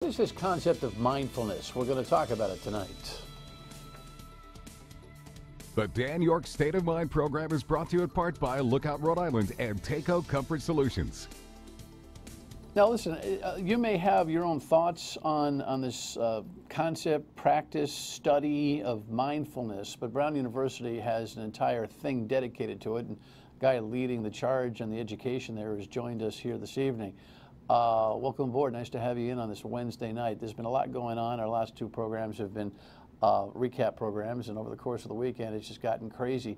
What is this concept of mindfulness? We're going to talk about it tonight. The Dan York State of Mind program is brought to you in part by Lookout Rhode Island and Takeo Comfort Solutions. Now listen, you may have your own thoughts on this concept, practice, study of mindfulness, but Brown University has an entire thing dedicated to it, and the guy leading the charge and the education there has joined us here this evening. Welcome aboard. Nice to have you in on this Wednesday night. There's been a lot going on. Our last two programs have been recap programs, and over the course of the weekend, it's just gotten crazy.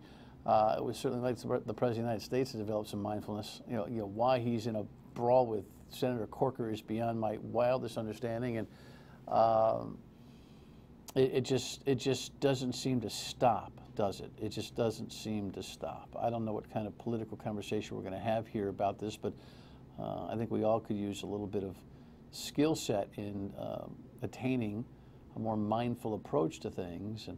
It was certainly like the President of the United States to develop some mindfulness. You know why he's in a brawl with Senator Corker is beyond my wildest understanding, and it just doesn't seem to stop, does it? It just doesn't seem to stop. I don't know what kind of political conversation we're going to have here about this, but I think we all could use a little bit of skill set in attaining a more mindful approach to things. And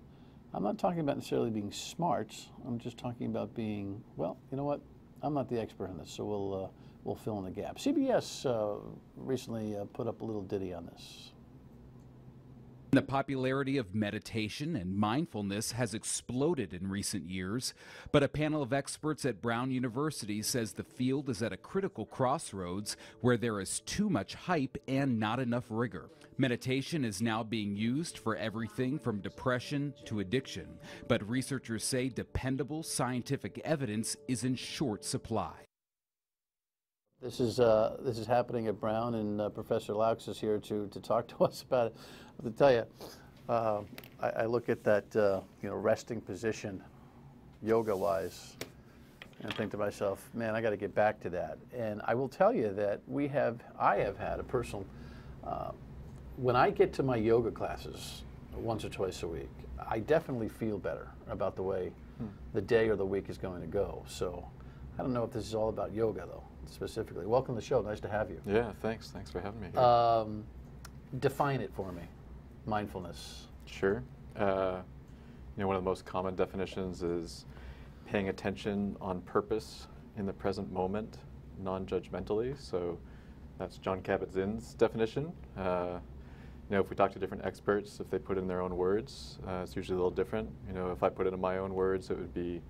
I'm not talking about necessarily being smart. I'm just talking about being, well, you know what? I'm not the expert on this, so we'll fill in the gap. CBS recently put up a little ditty on this. The popularity of meditation and mindfulness has exploded in recent years, but a panel of experts at Brown University says the field is at a critical crossroads where there is too much hype and not enough rigor. Meditation is now being used for everything from depression to addiction, but researchers say dependable scientific evidence is in short supply. This is happening at Brown, and Professor Loucks is here to talk to us about it. I have to tell you, I look at that resting position, yoga-wise, and think to myself, man, I got to get back to that. And I will tell you that I have had a personal. When I get to my yoga classes once or twice a week, I definitely feel better about the way the day or the week is going to go. So I don't know if this is all about yoga, though, specifically. Welcome to the show. Nice to have you. Yeah, thanks. Thanks for having me here. Define it for me, mindfulness. Sure. One of the most common definitions is paying attention on purpose in the present moment, non-judgmentally. So that's John Kabat-Zinn's definition. If we talk to different experts, if they put in their own words, it's usually a little different. If I put it in my own words, it would be,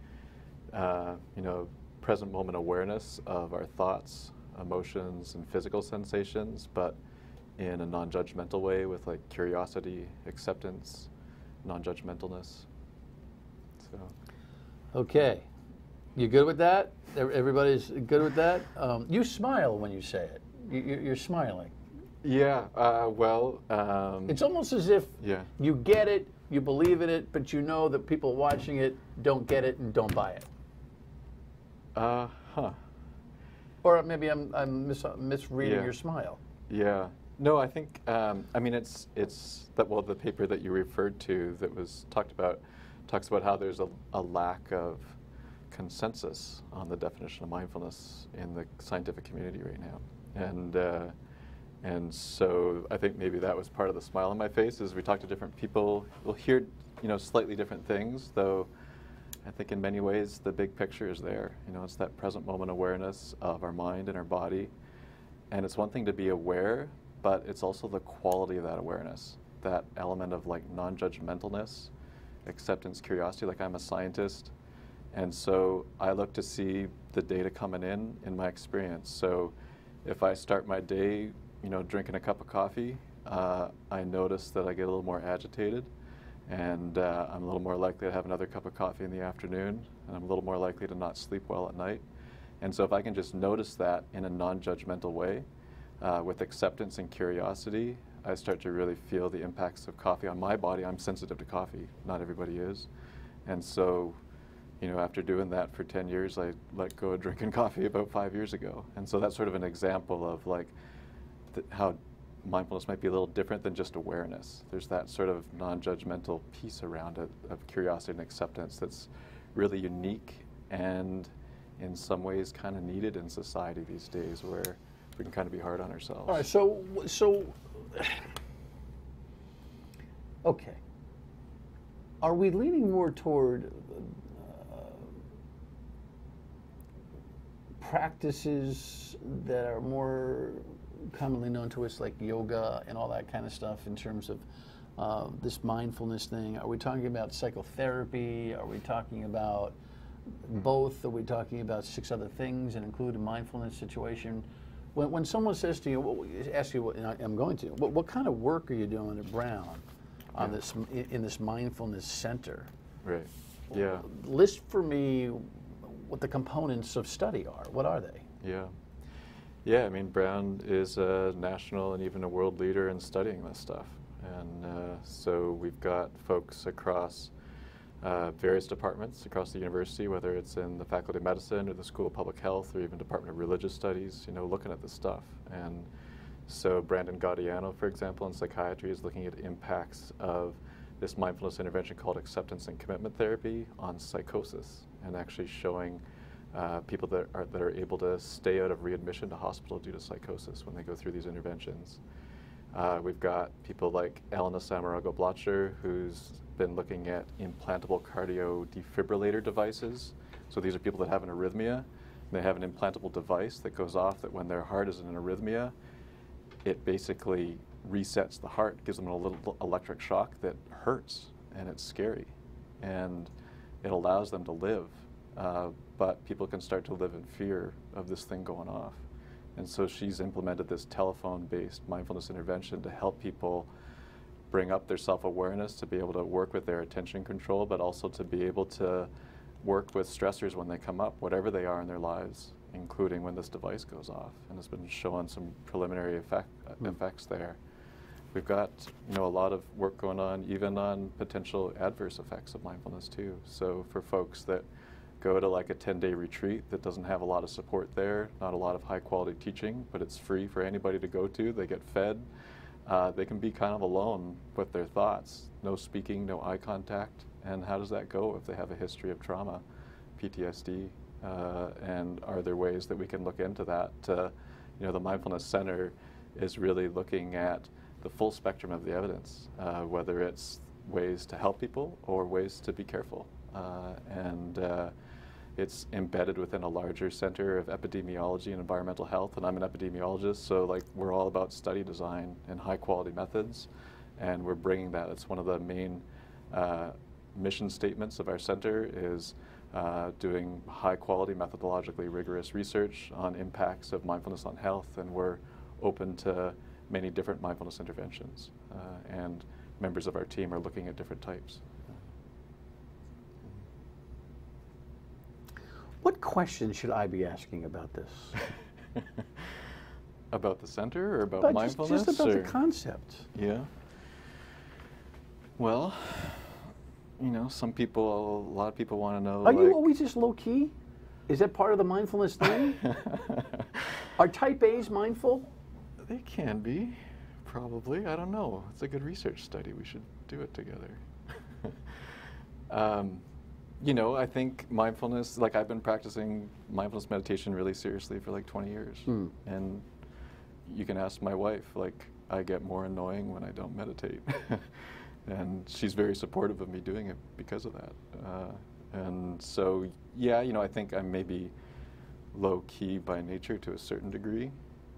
present moment awareness of our thoughts, emotions, and physical sensations, but in a non-judgmental way with like curiosity, acceptance, non-judgmentalness. So. Okay. You good with that? Everybody's good with that? You smile when you say it. You're smiling. Yeah, it's almost as if you get it, you believe in it, but you know that people watching it don't get it and don't buy it. Or maybe I'm misreading your smile. Yeah. No, I think, it's that, the paper that you referred to that was talks about how there's a lack of consensus on the definition of mindfulness in the scientific community right now. And so I think maybe that was part of the smile on my face as we talk to different people. We'll hear, slightly different things, though I think in many ways the big picture is there. It's that present moment awareness of our mind and our body. And it's one thing to be aware, but it's also the quality of that awareness, that element of like non-judgmentalness, acceptance, curiosity. Like I'm a scientist, and so I look to see the data coming in my experience. So if I start my day drinking a cup of coffee, I notice that I get a little more agitated, and I'm a little more likely to have another cup of coffee in the afternoon, and I'm a little more likely to not sleep well at night. And so if I can just notice that in a non-judgmental way, with acceptance and curiosity, I start to really feel the impacts of coffee on my body. I'm sensitive to coffee, not everybody is. And so, after doing that for 10 years, I let go of drinking coffee about 5 years ago. And so that's sort of an example of like how mindfulness might be a little different than just awareness. There's that sort of non-judgmental piece around it of curiosity and acceptance that's really unique and in some ways kind of needed in society these days, where we can kind of be hard on ourselves. All right, so okay. Are we leaning more toward practices that are more commonly known to us like yoga and all that kind of stuff in terms of this mindfulness thing? Are we talking about psychotherapy? Are we talking about both? Are we talking about 6 other things and include a mindfulness situation? When someone says to you, ask you, and I'm going to, what kind of work are you doing at Brown on this in this Mindfulness Center? Right. Yeah. List for me what the components of study are. What are they? Yeah. Yeah, I mean, Brown is a national and even a world leader in studying this stuff. And so we've got folks across various departments across the university, whether it's in the Faculty of Medicine or the School of Public Health or even Department of Religious Studies, you know, looking at this stuff. And so Brandon Gaudiano, for example, in psychiatry is looking at impacts of this mindfulness intervention called acceptance and commitment therapy on psychosis, and actually showing people that are able to stay out of readmission to hospital due to psychosis when they go through these interventions. We've got people like Elena Samarago-Blotcher, who's been looking at implantable cardio defibrillator devices. So these are people that have an arrhythmia. They have an implantable device that goes off that when their heart is in an arrhythmia, it basically resets the heart, gives them a little electric shock that hurts, and it's scary. And it allows them to live, but people can start to live in fear of this thing going off. And so she's implemented this telephone-based mindfulness intervention to help people bring up their self-awareness, to be able to work with their attention control, but also to be able to work with stressors when they come up, whatever they are in their lives, including when this device goes off. And it's been showing some preliminary effects there. We've got, you know, a lot of work going on even on potential adverse effects of mindfulness too. So for folks that go to like a 10-day retreat that doesn't have a lot of support there, not a lot of high quality teaching, but it's free for anybody to go to, they get fed, they can be kind of alone with their thoughts, no speaking, no eye contact. And how does that go if they have a history of trauma, PTSD, and are there ways that we can look into that? You know, the Mindfulness Center is really looking at the full spectrum of the evidence, whether it's ways to help people or ways to be careful. It's embedded within a larger center of epidemiology and environmental health, and I'm an epidemiologist, so like we're all about study design and high quality methods, and we're bringing that. It's one of the main mission statements of our center is doing high quality, methodologically rigorous research on impacts of mindfulness on health, and we're open to many different mindfulness interventions, and members of our team are looking at different types. What questions should I be asking about this? About the center or about mindfulness? Just about the concept. Yeah. Well, you know, a lot of people want to know. Are you always just low key? Is that part of the mindfulness thing? Are type A's mindful? They can be, probably. I don't know. It's a good research study. We should do it together. You know, I think mindfulness, like I've been practicing mindfulness meditation really seriously for like 20 years. And you can ask my wife, like I get more annoying when I don't meditate. And she's very supportive of me doing it because of that. And so, yeah, you know, I think I'm maybe low key by nature to a certain degree.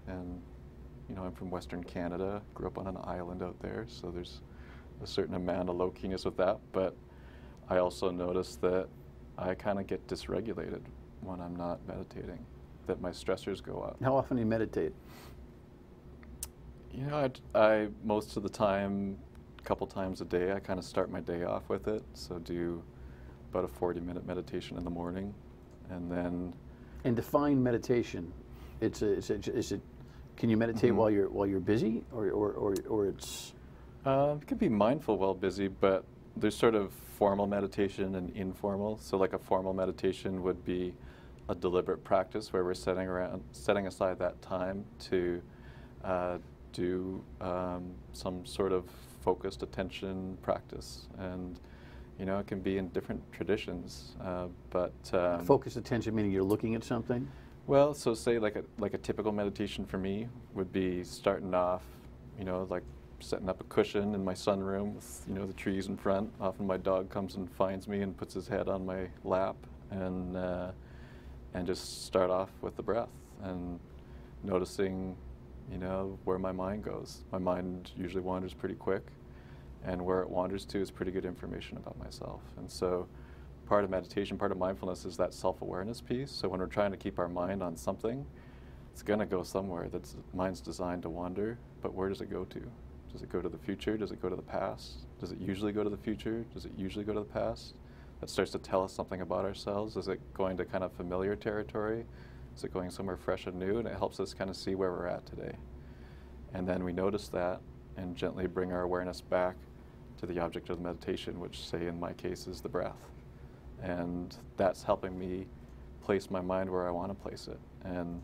And, you know, I'm from Western Canada, grew up on an island out there, so there's a certain amount of low keyness with that. But I also notice that I kind of get dysregulated when I'm not meditating, that my stressors go up. How often do you meditate? You know, I most of the time, a couple times a day, I kind of start my day off with it. So do about a 40-minute meditation in the morning, and then. And define meditation. Is it? Can you meditate while you're busy, or it's? It could be mindful while busy, but there's sort of formal meditation and informal. So like a formal meditation would be a deliberate practice where we're setting aside that time to do some sort of focused attention practice. And, you know, it can be in different traditions, but... focused attention meaning you're looking at something? Well, so say like a typical meditation for me would be starting off, you know, like setting up a cushion in my sunroom with, you know, the trees in front. Often my dog comes and finds me and puts his head on my lap, and just start off with the breath and noticing, you know, where my mind goes. My mind usually wanders pretty quick, and where it wanders to is pretty good information about myself. And so part of meditation, part of mindfulness is that self-awareness piece. So when we're trying to keep our mind on something, it's going to go somewhere. That's mind's designed to wander, but where does it go to? Does it go to the future? Does it go to the past? Does it usually go to the future? Does it usually go to the past? That starts to tell us something about ourselves. Is it going to kind of familiar territory? Is it going somewhere fresh and new? And it helps us kind of see where we're at today. And then we notice that and gently bring our awareness back to the object of the meditation, which, say, in my case, is the breath. And that's helping me place my mind where I want to place it. And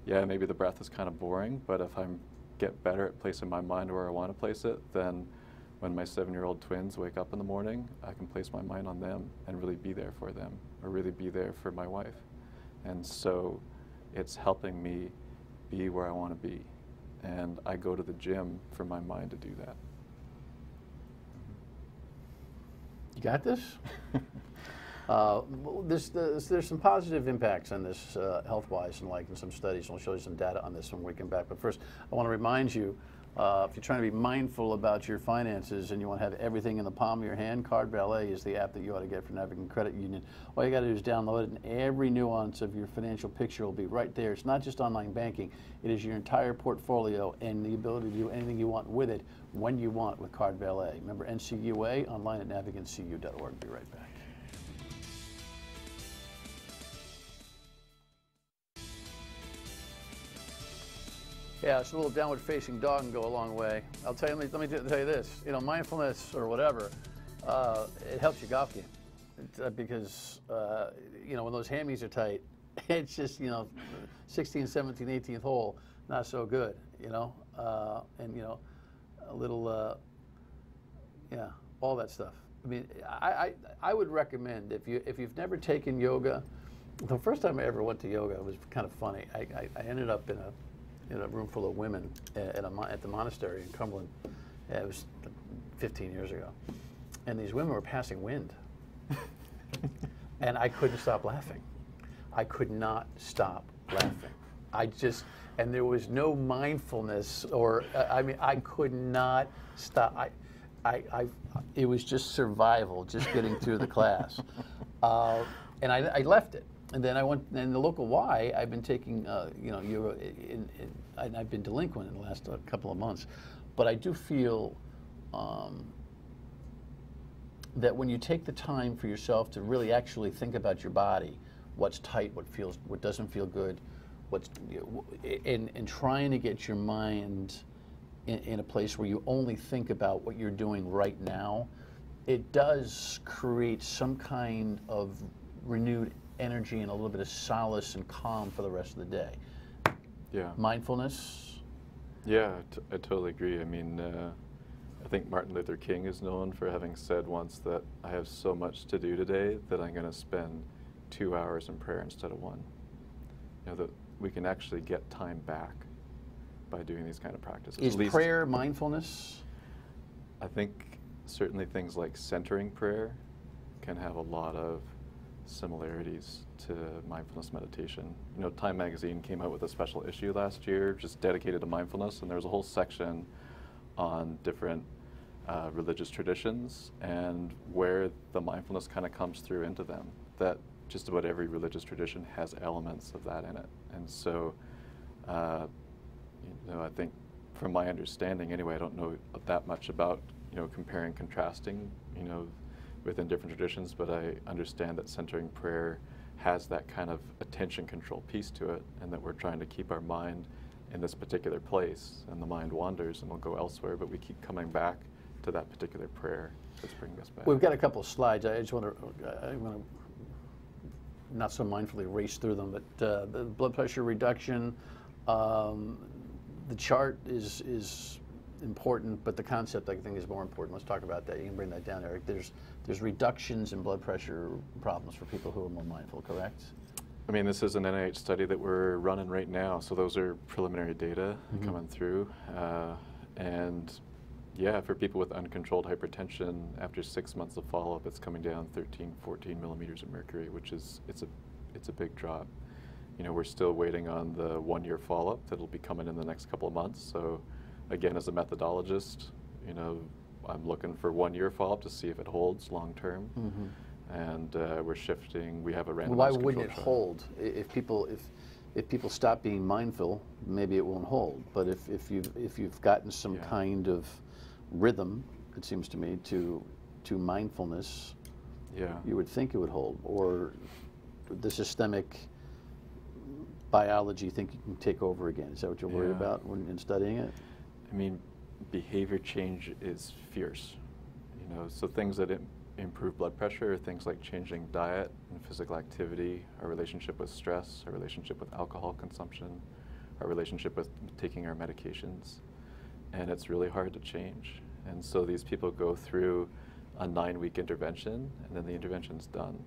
yeah, maybe the breath is kind of boring, but if I get better at placing my mind where I want to place it, then when my 7-year-old twins wake up in the morning, I can place my mind on them and really be there for them, or really be there for my wife. And so it's helping me be where I want to be. And I go to the gym for my mind to do that. You got this? There's some positive impacts on this health-wise, and like in some studies. I'll show you some data on this when we come back. But first, I want to remind you, if you're trying to be mindful about your finances and you want to have everything in the palm of your hand, Card Ballet is the app that you ought to get from African Credit Union. All you got to do is download it, and every nuance of your financial picture will be right there. It's not just online banking. It is your entire portfolio and the ability to do anything you want with it when you want with Card Ballet. Remember NCUA, online at navigantcu.org. Be right back. Yeah, it's a little downward facing dog can go a long way. I'll tell you, let me tell you this, you know, mindfulness or whatever, it helps your golf game. Because, you know, when those hammies are tight, it's just, you know, 16th, 17th, 18th hole, not so good, you know, and, you know, a little, yeah, all that stuff. I mean, I would recommend, if you've never taken yoga, the first time I ever went to yoga, it was kind of funny. I ended up in a room full of women at the monastery in Cumberland. It was 15 years ago. And these women were passing wind. And I couldn't stop laughing. I could not stop laughing. And there was no mindfulness or, I mean, I could not stop. It was just survival, just getting through the class. And I left it. And then I went, in the local Y, I've been taking, you know, yoga, and I've been delinquent in the last couple of months. But I do feel that when you take the time for yourself to really actually think about your body, what's tight, what doesn't feel good, and trying to get your mind in a place where you only think about what you're doing right now, it does create some kind of renewed energy and a little bit of solace and calm for the rest of the day. Yeah. Mindfulness? Yeah, I totally agree. I mean, I think Martin Luther King is known for having said once that I have so much to do today that I'm going to spend 2 hours in prayer instead of 1. You know, that we can actually get time back by doing these kind of practices. Is prayer mindfulness? I think certainly things like centering prayer can have a lot of similarities to mindfulness meditation. You know, Time magazine came out with a special issue last year just dedicated to mindfulness, and there was a whole section on different religious traditions and where the mindfulness kind of comes through into them. That just about every religious tradition has elements of that in it. And so, you know, I think from my understanding anyway, I don't know that much about, you know, comparing, contrasting, you know, within different traditions, but I understand that centering prayer has that kind of attention control piece to it, and that we're trying to keep our mind in this particular place, and the mind wanders and will go elsewhere, but we keep coming back to that particular prayer that's bringing us back. We've got a couple of slides. I just want to not so mindfully race through them, but the blood pressure reduction, the chart is important, but the concept, I think, is more important. Let's talk about that. You can bring that down, Eric. There's reductions in blood pressure problems for people who are more mindful, correct? I mean, this is an NIH study that we're running right now, so those are preliminary data coming through. And yeah, for people with uncontrolled hypertension, after 6 months of follow-up, it's coming down 13, 14 millimeters of mercury, which is, it's a big drop. we're still waiting on the 1-year follow-up that'll be coming in the next couple of months. So again, as a methodologist, I'm looking for 1-year follow-up to see if it holds long term. And we're shifting. We have a randomized Why control wouldn't it trial. hold? If people stop being mindful, maybe it won't hold. But if you've gotten some kind of rhythm, it seems to me, to mindfulness, you would think it would hold. Or the systemic biology think you can take over again? Is that what you're worried about in studying it? I mean, behavior change is fierce. So things that improve blood pressure are things like changing diet and physical activity, our relationship with stress, our relationship with alcohol consumption, our relationship with taking our medications. And it's really hard to change. And so these people go through a 9-week intervention, and then the intervention's done.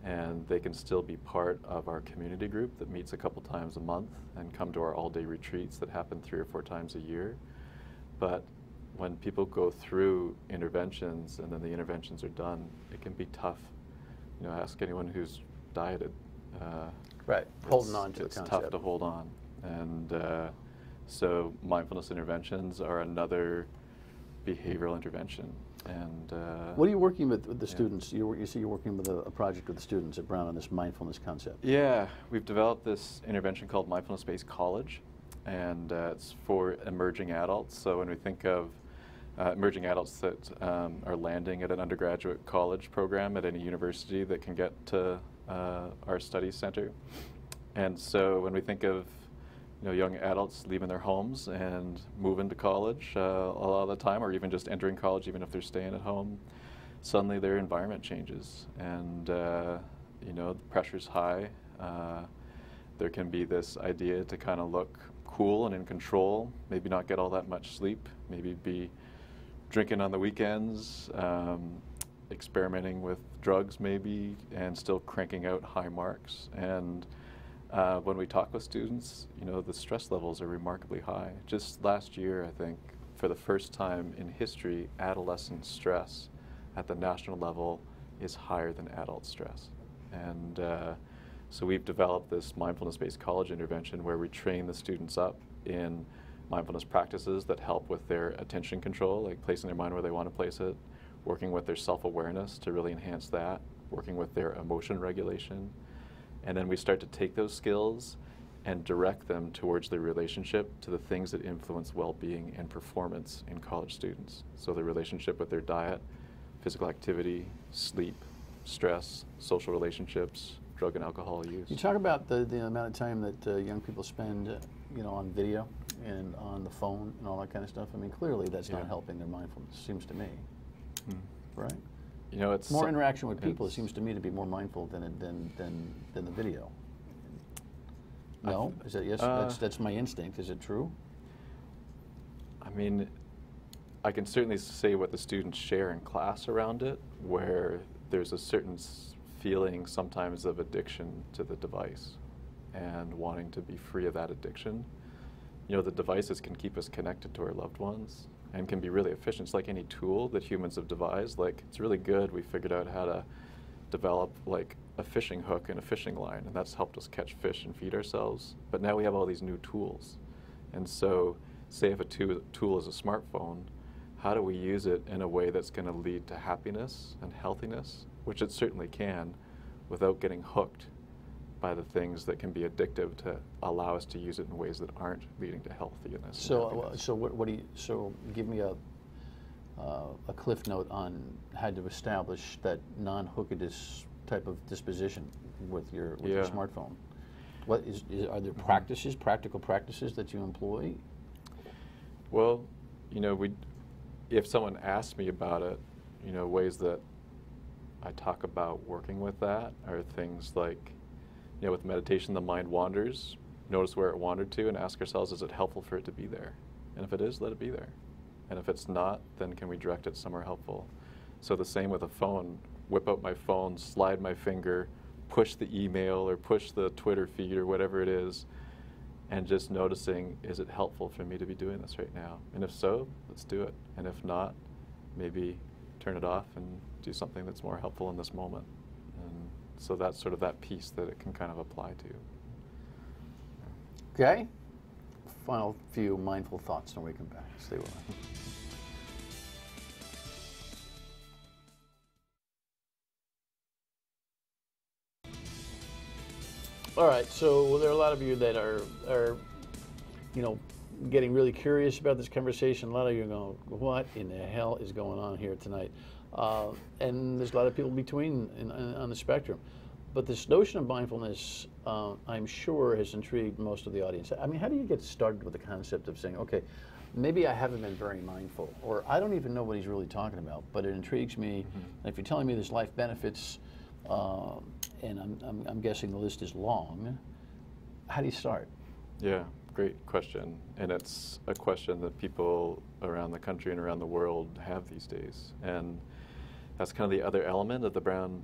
And they can still be part of our community group that meets a couple times a month and come to our all-day retreats that happen 3 or 4 times a year. But when people go through interventions and then the interventions are done, it can be tough. Ask anyone who's dieted. Right, holding on to the concept. It's tough to hold on. And so mindfulness interventions are another behavioral intervention. And what are you working with the students? You say you're working with a project with the students at Brown on this mindfulness concept. Yeah, we've developed this intervention called Mindfulness-Based College, and it's for emerging adults. So when we think of emerging adults that are landing at an undergraduate college program at any university that can get to our study center. And so when we think of young adults leaving their homes and moving to college a lot of the time, or even just entering college, even if they're staying at home, suddenly their environment changes, and the pressure's high. There can be this idea to kind of look cool and in control, maybe not get all that much sleep, maybe be drinking on the weekends, experimenting with drugs maybe, and still cranking out high marks. And when we talk with students, the stress levels are remarkably high. Just last year, I think, for the first time in history, adolescent stress at the national level is higher than adult stress. And so we've developed this mindfulness-based college intervention where we train the students up in mindfulness practices that help with their attention control, like placing their mind where they want to place it, working with their self-awareness to really enhance that, working with their emotion regulation. And then we start to take those skills and direct them towards their relationship to the things that influence well-being and performance in college students. So the relationship with their diet, physical activity, sleep, stress, social relationships, drug and alcohol use. You talk about the amount of time that young people spend on video and on the phone and all that kind of stuff. I mean, clearly that's not helping their mindfulness, seems to me. Right? It's more interaction with people. It seems to me to be more mindful than the video. No, is that yes? That's my instinct. Is it true? I mean, I can certainly say what the students share in class around it, where there's a certain feeling sometimes of addiction to the device and wanting to be free of that addiction. The devices can keep us connected to our loved ones and can be really efficient. It's like any tool that humans have devised. Like, it's really good. We figured out how to develop like a fishing hook and a fishing line, and that's helped us catch fish and feed ourselves. But now we have all these new tools. And so, say if a tool is a smartphone, how do we use it in a way that's going to lead to happiness and healthiness, which it certainly can, without getting hooked by the things that can be addictive to allow us to use it in ways that aren't leading to healthiness. So give me a cliff note on how to establish that non-hookedness type of disposition with your smartphone. What are there practical practices that you employ? Well, if someone asks me about it, ways that I talk about working with that are things like, with meditation, the mind wanders. Notice where it wandered to and ask ourselves, is it helpful for it to be there? And if it is, let it be there. And if it's not, then can we direct it somewhere helpful? So the same with a phone. Whip out my phone, slide my finger, push the email or push the Twitter feed or whatever it is, and just noticing, is it helpful for me to be doing this right now? And if so, let's do it. And if not, maybe turn it off and do something that's more helpful in this moment. And so that's sort of that piece that it can kind of apply to. Okay. Final few mindful thoughts, and we come back. Stay with us. All right, so there are a lot of you that are getting really curious about this conversation. A lot of you are going, what in the hell is going on here tonight? And there's a lot of people between on the spectrum. But this notion of mindfulness, I'm sure, has intrigued most of the audience. I mean, how do you get started with the concept of saying, okay, maybe I haven't been very mindful, or I don't even know what he's really talking about, but it intrigues me. And if you're telling me there's life benefits, and I'm guessing the list is long, how do you start? Yeah, great question. And it's a question that people around the country and around the world have these days. And that's kind of the other element of the Brown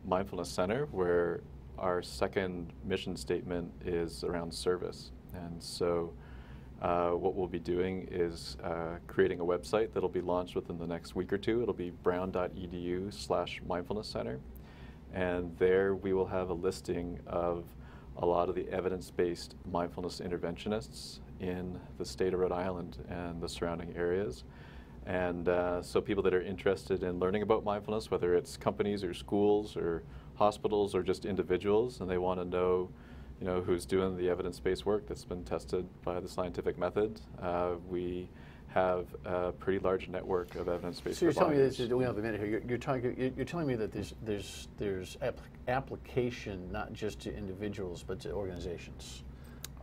Mindfulness Center, where our second mission statement is around service. And so what we'll be doing is creating a website that'll be launched within the next week or two. It'll be brown.edu/mindfulness center. And there we will have a listing of a lot of the evidence-based mindfulness interventionists in the state of Rhode Island and the surrounding areas. And so people that are interested in learning about mindfulness, whether it's companies or schools or hospitals or just individuals, and they want to know, who's doing the evidence-based work that's been tested by the scientific method, we have a pretty large network of evidence-based. So you're telling me this? We have a minute here. You're telling me that there's application not just to individuals but to organizations.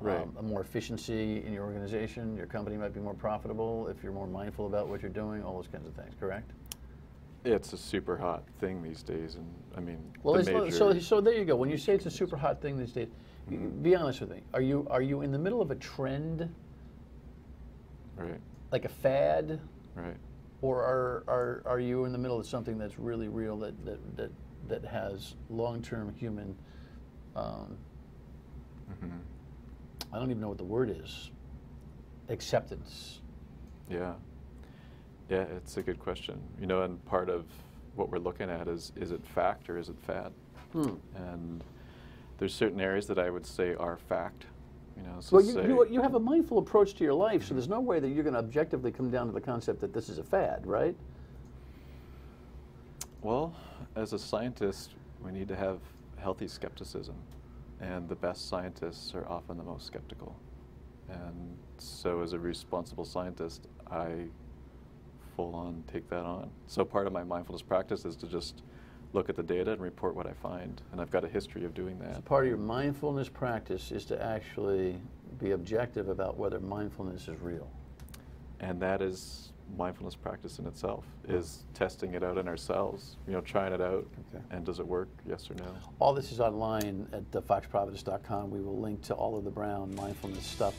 Right. More efficiency in your organization, your company might be more profitable if you're more mindful about what you're doing, all those kinds of things, correct? It's a super hot thing these days, and I mean, well, so there you go. When you say it's a super hot thing these days, be honest with me. Are you in the middle of a trend? Right. Like a fad? Right. Or are you in the middle of something that's really real that has long-term human? I don't even know what the word is. Acceptance. Yeah. Yeah, it's a good question. And part of what we're looking at is it fact or is it fad? And there's certain areas that I would say are fact. So well, you have a mindful approach to your life, so there's no way that you're going to objectively come down to the concept that this is a fad, right? Well, as a scientist, we need to have healthy skepticism. And the best scientists are often the most skeptical. And so as a responsible scientist, I full on take that on. So part of my mindfulness practice is to just look at the data and report what I find. And I've got a history of doing that. So part of your mindfulness practice is to actually be objective about whether mindfulness is real. And that is mindfulness practice in itself, is testing it out in ourselves, trying it out, and does it work, yes or no? All this is online at foxprovidence.com. We will link to all of the Brown mindfulness stuff.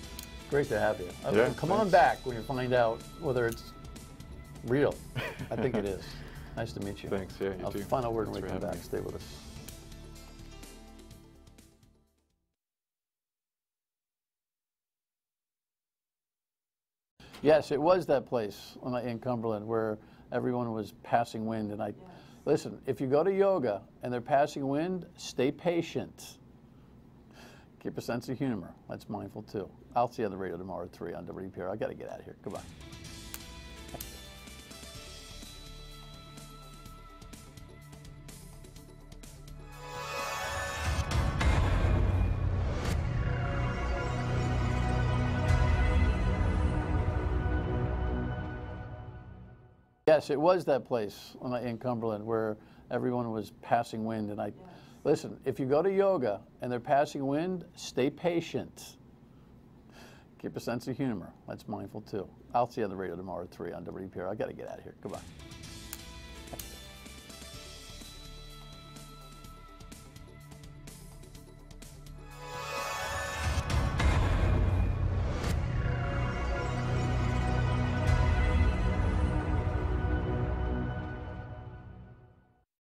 Great to have you. Yeah, come on back when you find out whether it's real. I think it is. Nice to meet you. Thanks, yeah, you too. Final word Thanks when we come back. me. Stay with us. Yes, it was that place in Cumberland where everyone was passing wind. And listen, if you go to yoga and they're passing wind, stay patient. Keep a sense of humor. That's mindful too. I'll see you on the radio tomorrow at 3 on WPR. I got to get out of here. Goodbye. Yes, it was that place in Cumberland where everyone was passing wind. And listen, if you go to yoga and they're passing wind, stay patient. Keep a sense of humor. That's mindful too. I'll see you on the radio tomorrow at 3 on WPR. I got to get out of here. Goodbye.